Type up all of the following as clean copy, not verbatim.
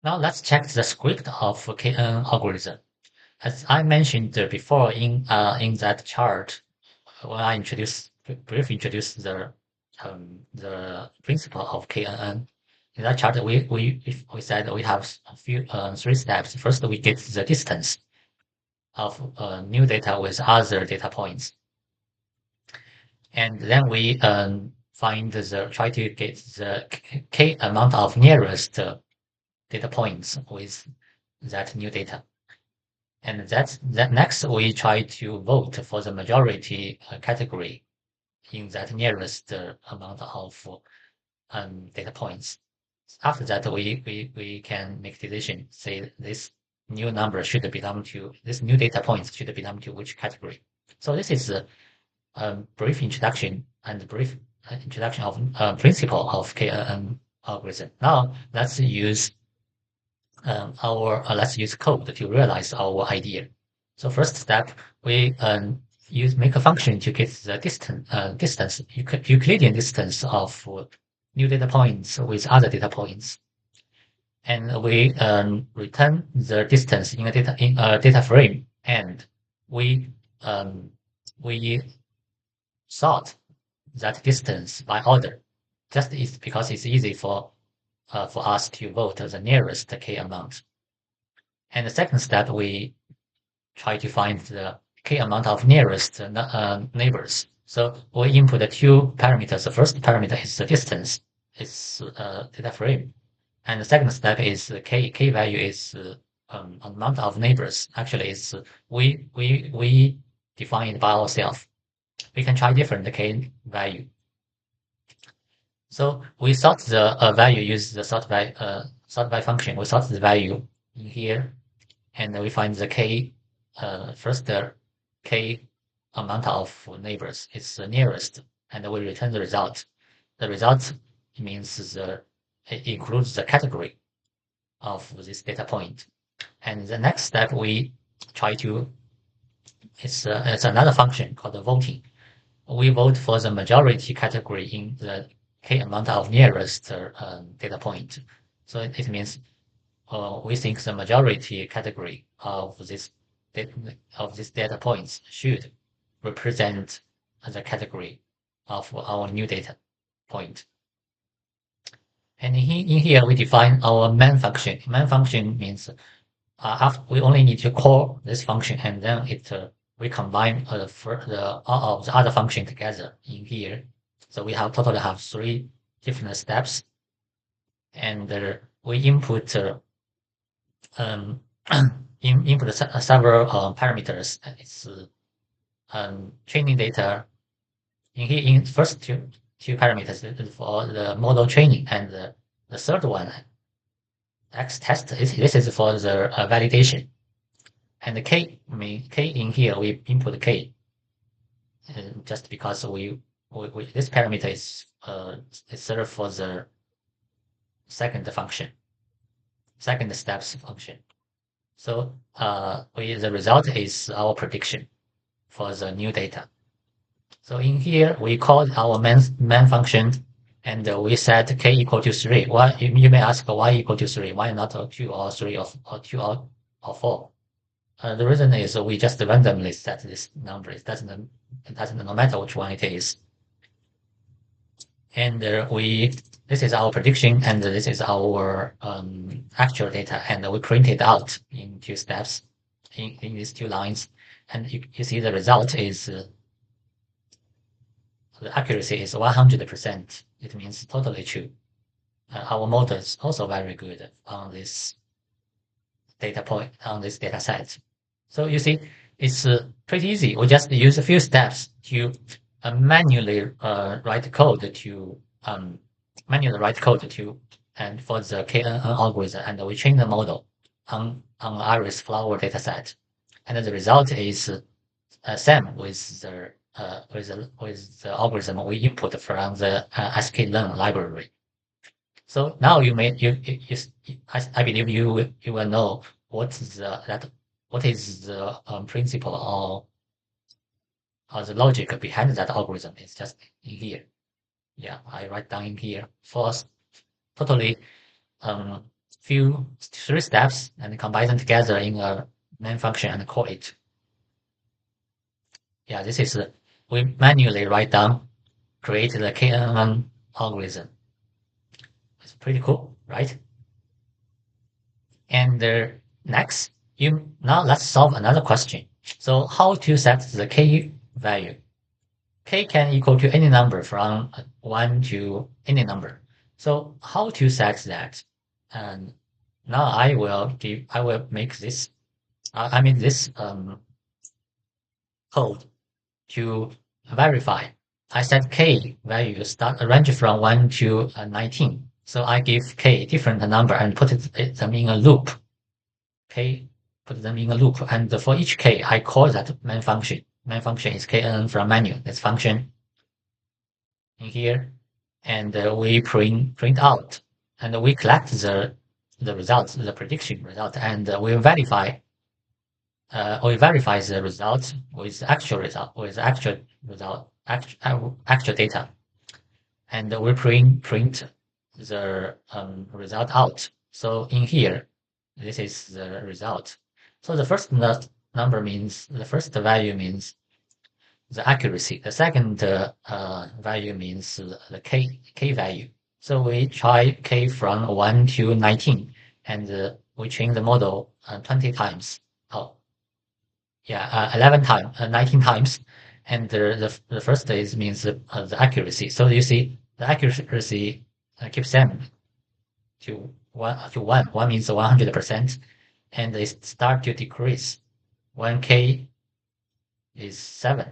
Now let's check the script of KNN algorithm. As I mentioned before in that chart, when I briefly introduced the principle of KNN. In that chart, we said we have a few three steps. First, we get the distance of new data with other data points, and then we try to get the k amount of nearest data points with that new data. And that next we try to vote for the majority category in that nearest amount of data points. After that, we can make decision, say this new number should belong to this new data points should belong to which category. So this is a brief introduction and brief introduction of principle of KNN algorithm. Now let's use code to realize our idea. So first step, we make a function to get the distance Euclidean distance of new data points with other data points, and we return the distance in a data frame, and we um, we sort that distance by order, just is because it's easy for us to vote the nearest k amount. And the second step, we try to find the k amount of nearest neighbors. So we input the two parameters. The first parameter is the distance, it's data frame, and the second step is the k value is amount of neighbors. Actually, it's we define it by ourselves. We can try different k value. So we sort the value, use the sort by function. We sort the value in here, and we find the k first k amount of neighbors is the nearest, and we return the result. The result means it includes the category of this data point. And the next step we try to it's another function called the voting. We vote for the majority category in the k amount of nearest data point. So it means we think the majority category of this data points should represent the category of our new data point. And in here we define our main function. Main function means after we only need to call this function, and then we combine all of the other function together in here. So we totally have three different steps, and we input input several parameters. It's training data. In first two parameters for the model training, and the third one, X test. This is for the validation. And the k in here we input k, just because we this parameter is served for the second steps function. So the result is our prediction for the new data. So in here we call our main function, and we set k equal to 3. Why, you may ask, why equal to 3? Why not 2 or 3 or 2 or 4? The reason is we just randomly set this number. It doesn't no matter which one it is. And this is our prediction, and this is our actual data, and we print it out in two steps in these two lines. And you see the result is the accuracy is 100%. It means totally true. Our model is also very good on this data point, on this data set. So you see, it's pretty easy. We just use a few steps to manually write code to and for the KNN algorithm, and we train the model on Iris flower dataset, and the result is same with the algorithm we input from the sklearn library. So now I believe you will know what is the principle or the logic behind that algorithm. It's just in here. Yeah, I write down in here. First, totally few three steps and combine them together in a main function and call it. Yeah, this is we manually write down, create the KNN algorithm. It's pretty cool, right? And next, you now let's solve another question. So how to set the K value? K can equal to any number from 1 to any number. So how to set that? And now I will make this, I mean this code to verify. I set K value start range from 1 to 19. So I give K different number and put them in a loop. K, put them in a loop. And for each K, I call that main function. Main function is KNN from menu. This function in here. And we print out. And we collect the results, the prediction result, and we verify the result with actual result, with actual result, actual data, and we print the result out. So in here, this is the result. So the first number means the first value means the accuracy. The second value means the k value. So we try k from 1 to 19, and we train the model 20 times. Oh, yeah, 11 times, 19 times, and the first is means the accuracy. So you see the accuracy keeps same to one. One means 100%, and it start to decrease when k is 7.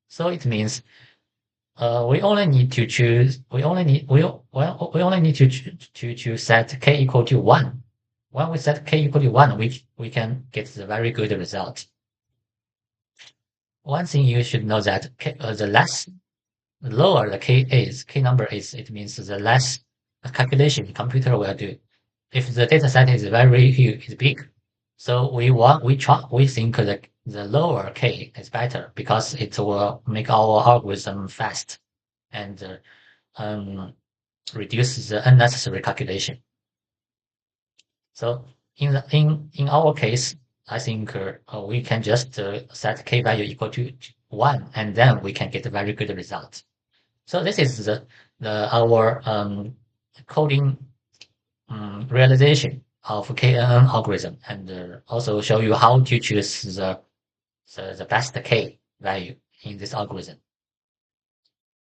So it means we only need to choose. We only need to set k equal to 1. When we set k equal to 1, we can get the very good result. One thing you should know that the lower the k number is, it means the less calculation the computer will do. If the data set is very huge, is big, so we think that the lower k is better because it will make our algorithm fast and reduce the unnecessary calculation. So in our case, I think we can just set k value equal to 1, and then we can get a very good result. So this is our coding realization of KNN algorithm, and also show you how to choose the best k value in this algorithm.